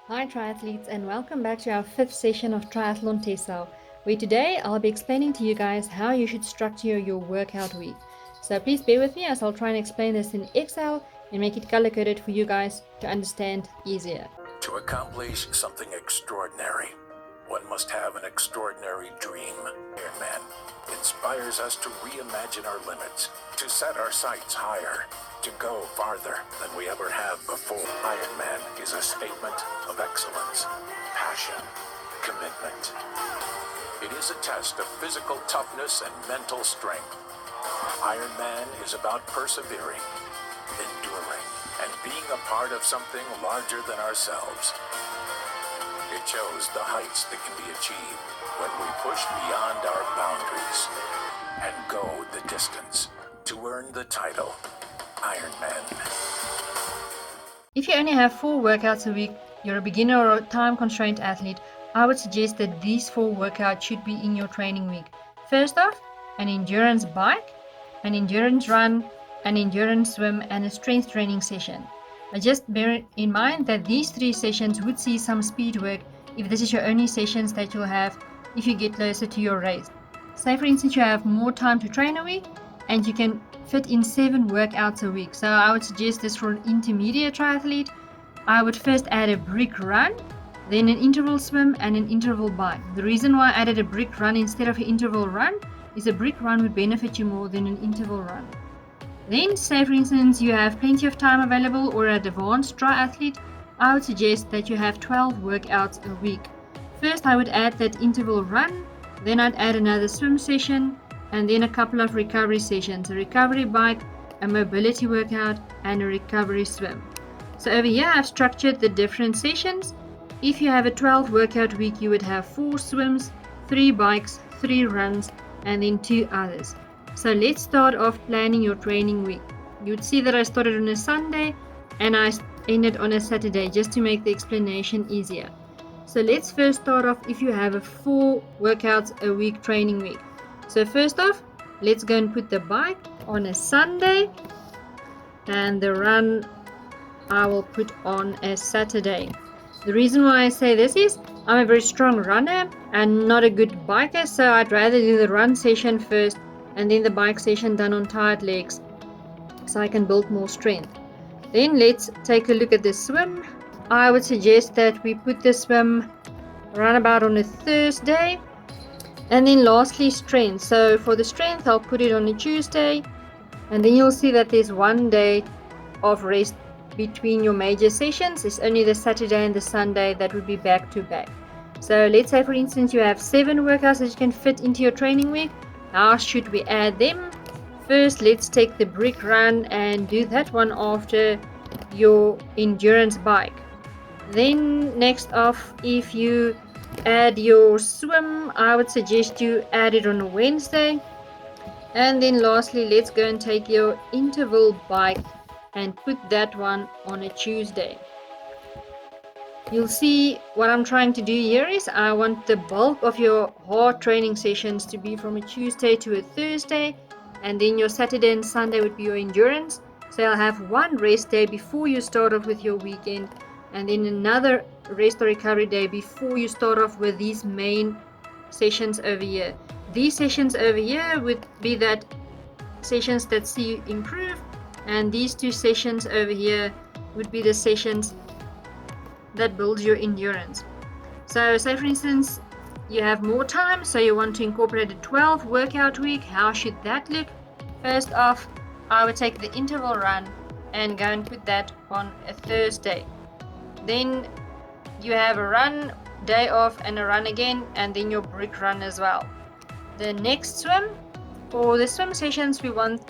Hi triathletes, and welcome back to our 5th session of Triathlon Tessel, where today I'll be explaining to you guys how you should structure your workout week. So please bear with me as I'll try and explain this in Excel and make it color coded for you guys to understand easier. To accomplish something extraordinary, one must have an extraordinary dream. Ironman inspires us to reimagine our limits, to set our sights higher, to go farther than we ever have before. Ironman is a statement of excellence, passion, commitment. It is a test of physical toughness and mental strength. Ironman is about persevering, enduring, and being a part of something larger than ourselves. It shows the heights that can be achieved when we push beyond our boundaries and go the distance to earn the title Ironman. If you only have 4 workouts a week, you're a beginner or a time-constrained athlete, I would suggest that these 4 workouts should be in your training week. First off, an endurance bike, an endurance run, an endurance swim, and a strength training session. But just bear in mind that these 3 sessions would see some speed work if this is your only sessions that you'll have if you get closer to your race. Say for instance you have more time to train a week and you can fit in 7 workouts a week. So I would suggest this for an intermediate triathlete. I would first add a brick run, then an interval swim and an interval bike. The reason why I added a brick run instead of an interval run is a brick run would benefit you more than an interval run. Then, say for instance you have plenty of time available or an advanced triathlete, I would suggest that you have 12 workouts a week. First I would add that interval run, then I'd add another swim session, and then a couple of recovery sessions, a recovery bike, a mobility workout, and a recovery swim. So over here I've structured the different sessions. If you have a 12 workout week, you would have 4 swims, 3 bikes, 3 runs, and then 2 others. So let's start off planning your training week. You'd see that I started on a Sunday and I ended on a Saturday just to make the explanation easier. So let's first start off if you have a 4 workouts a week training week. So first off, let's go and put the bike on a Sunday and the run I will put on a Saturday. The reason why I say this is I'm a very strong runner and not a good biker, so I'd rather do the run session first and then the bike session done on tired legs so I can build more strength. Then let's take a look at the swim. I would suggest that we put the swim run about on a Thursday. And then lastly, strength. So for the strength, I'll put it on a Tuesday. And then you'll see that there's one day of rest between your major sessions. It's only the Saturday and the Sunday that would be back to back. So let's say for instance you have 7 workouts that you can fit into your training week. How should we add them? First, let's take the brick run and do that one after your endurance bike. Then next off, if you add your swim, I would suggest you add it on a Wednesday. And then lastly, let's go and take your interval bike and put that one on a Tuesday. You'll see what I'm trying to do here is I want the bulk of your hard training sessions to be from a Tuesday to a Thursday, and then your Saturday and Sunday would be your endurance. So you'll have one rest day before you start off with your weekend, and then another rest or recovery day before you start off with these main sessions over here. These sessions over here would be that sessions that see you improve, and these 2 sessions over here would be the sessions that build your endurance. So say for instance you have more time, so you want to incorporate a 12 workout week. How should that look? First off, I would take the interval run and go and put that on a Thursday. Then you have a run day off and a run again, and then your brick run as well. The next swim, for the swim sessions we want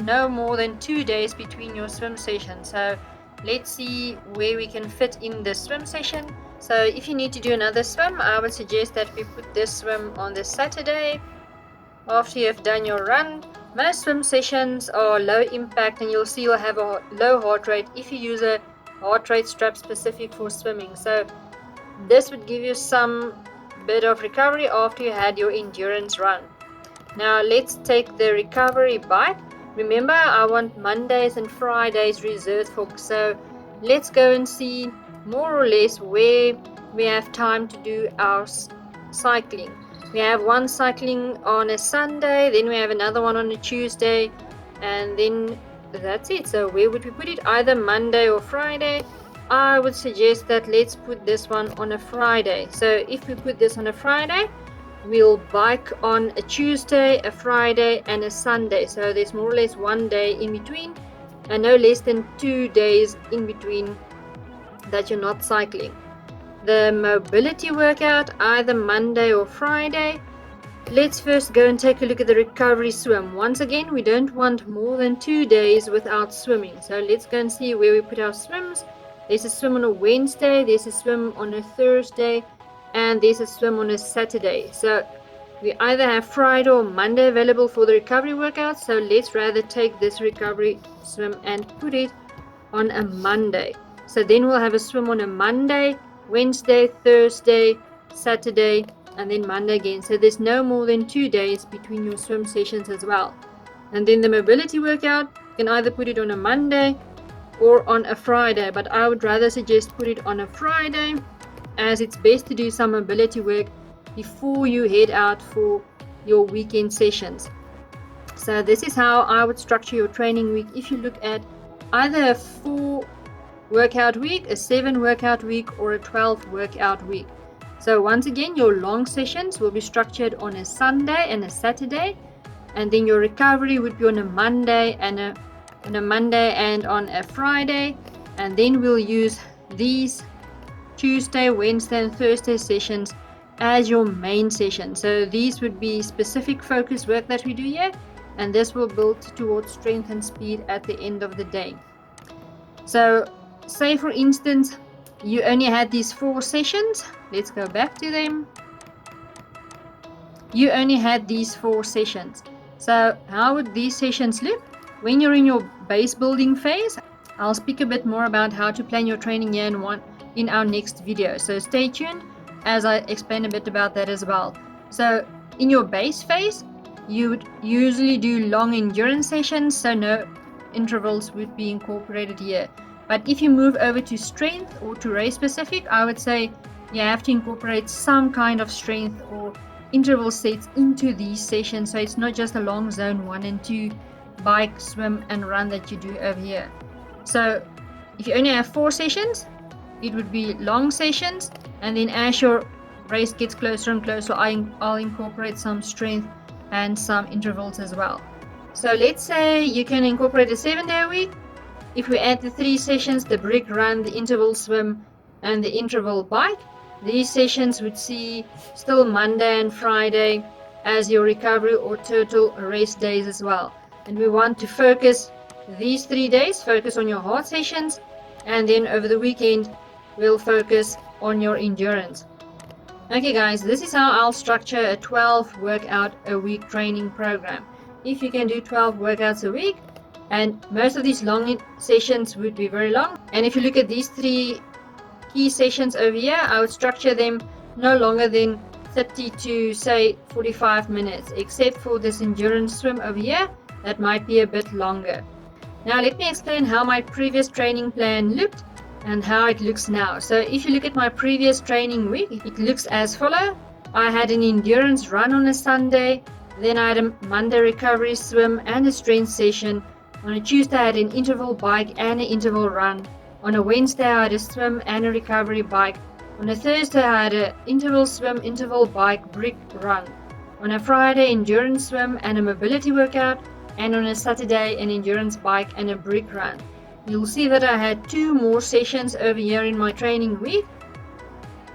no more than 2 days between your swim sessions. So let's see where we can fit in the swim session. So if you need to do another swim, I would suggest that we put this swim on the Saturday after you have done your run. Most swim sessions are low impact and you'll see you'll have a low heart rate if you use a heart rate strap specific for swimming. So this would give you some bit of recovery after you had your endurance run. Now let's take the recovery bike. Remember, I want Mondays and Fridays reserved for, so let's go and see more or less where we have time to do our cycling. We have one cycling on a Sunday, then we have another one on a Tuesday, and then that's it. So where would we put it? Either Monday or Friday. I would suggest that let's put this one on a Friday. So if we put this on a Friday, we'll bike on a Tuesday, a Friday, and a Sunday. So there's more or less one day in between, and no less than 2 days in between that you're not cycling. The mobility workout, either Monday or Friday. Let's first go and take a look at the recovery swim. Once again, we don't want more than 2 days without swimming. So let's go and see where we put our swims. There's a swim on a Wednesday, there's a swim on a Thursday, and there's a swim on a Saturday. So we either have Friday or Monday available for the recovery workout. So let's rather take this recovery swim and put it on a Monday. So then we'll have a swim on a Monday, Wednesday, Thursday, Saturday, and then Monday again. So there's no more than 2 days between your swim sessions as well. And then the mobility workout, you can either put it on a Monday or on a Friday, but I would rather suggest put it on a Friday, as it's best to do some mobility work before you head out for your weekend sessions. So this is how I would structure your training week if you look at either a 4 workout week, a 7 workout week, or a 12 workout week. So once again, your long sessions will be structured on a Sunday and a Saturday, and then your recovery would be on a Monday and on a Friday, and then we'll use these Tuesday, Wednesday, and Thursday sessions as your main session. So these would be specific focus work that we do here, and this will build towards strength and speed at the end of the day. So say for instance you only had these 4 sessions. Let's go back to them. You only had these 4 sessions. So how would these sessions look? When you're in your base building phase, I'll speak a bit more about how to plan your training year in our next video. So stay tuned as I explain a bit about that as well. So in your base phase, you would usually do long endurance sessions, so no intervals would be incorporated here. But if you move over to strength or to race specific, I would say you have to incorporate some kind of strength or interval sets into these sessions, so it's not just a long zone 1 and 2 bike, swim, and run that you do over here. So if you only have 4 sessions, it would be long sessions, and then as your race gets closer and closer, I'll incorporate some strength and some intervals as well. So let's say you can incorporate a 7-day week. If we add the 3 sessions, the brick run, the interval swim, and the interval bike, these sessions would see still Monday and Friday as your recovery or total race days as well. And we want to focus these 3 days, focus on your hard sessions, and then over the weekend we'll focus on your endurance. Okay guys, this is how I'll structure a 12 workout a week training program. If you can do 12 workouts a week, and most of these long sessions would be very long, and if you look at these 3 key sessions over here, I would structure them no longer than 30 to say 45 minutes, except for this endurance swim over here that might be a bit longer. Now let me explain how my previous training plan looked and how it looks now. So if you look at my previous training week, it looks as follows. I had an endurance run on a Sunday, then I had a Monday recovery swim and a strength session. On a Tuesday I had an interval bike and an interval run. On a Wednesday I had a swim and a recovery bike. On a Thursday I had an interval swim, interval bike, brick run. On a Friday, endurance swim and a mobility workout, and on a Saturday an endurance bike and a brick run. You'll see that I had 2 more sessions over here in my training week.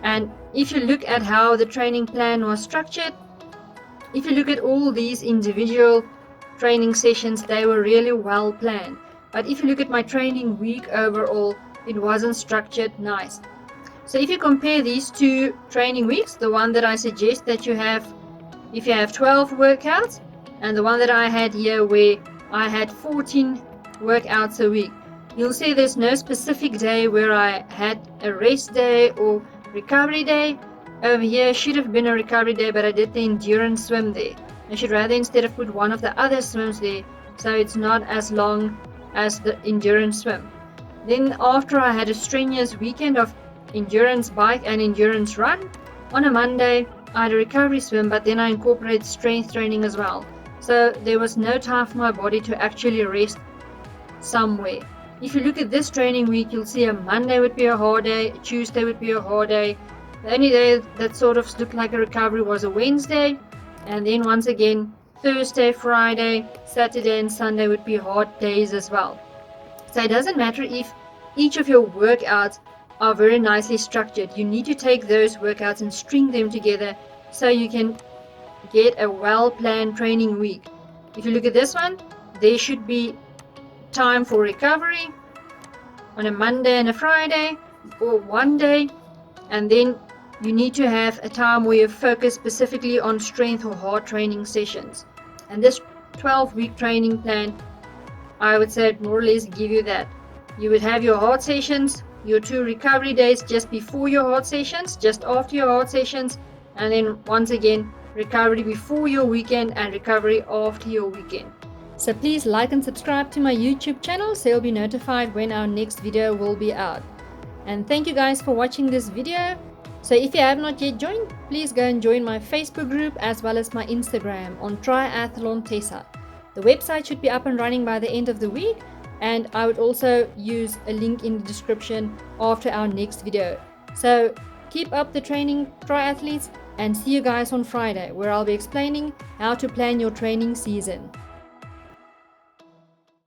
And if you look at how the training plan was structured, if you look at all these individual training sessions, they were really well planned. But if you look at my training week overall, it wasn't structured nice. So if you compare these 2 training weeks, the one that I suggest that you have if you have 12 workouts, and the one that I had here where I had 14 workouts a week, you'll see there's no specific day where I had a rest day or recovery day. Over here should have been a recovery day, but I did the endurance swim there. I should rather instead have put one of the other swims there, so it's not as long as the endurance swim. Then after I had a strenuous weekend of endurance bike and endurance run, on a Monday I had a recovery swim, but then I incorporated strength training as well. So there was no time for my body to actually rest somewhere. If you look at this training week, you'll see a Monday would be a hard day, a Tuesday would be a hard day. The only day that sort of looked like a recovery was a Wednesday, and then once again, Thursday, Friday, Saturday, and Sunday would be hard days as well. So it doesn't matter if each of your workouts are very nicely structured. You need to take those workouts and string them together so you can get a well-planned training week. If you look at this one, there should be time for recovery on a Monday and a Friday, or one day, and then you need to have a time where you focus specifically on strength or hard training sessions. And this 12-week training plan, I would say, more or less give you that. You would have your hard sessions, your 2 recovery days just before your hard sessions, just after your hard sessions, and then once again recovery before your weekend and recovery after your weekend. So please like and subscribe to my YouTube channel so you'll be notified when our next video will be out. And thank you guys for watching this video. So if you have not yet joined, please go and join my Facebook group as well as my Instagram on Triathlon Tessa. The website should be up and running by the end of the week, and I would also use a link in the description after our next video. So keep up the training, triathletes, and see you guys on Friday, where I'll be explaining how to plan your training season.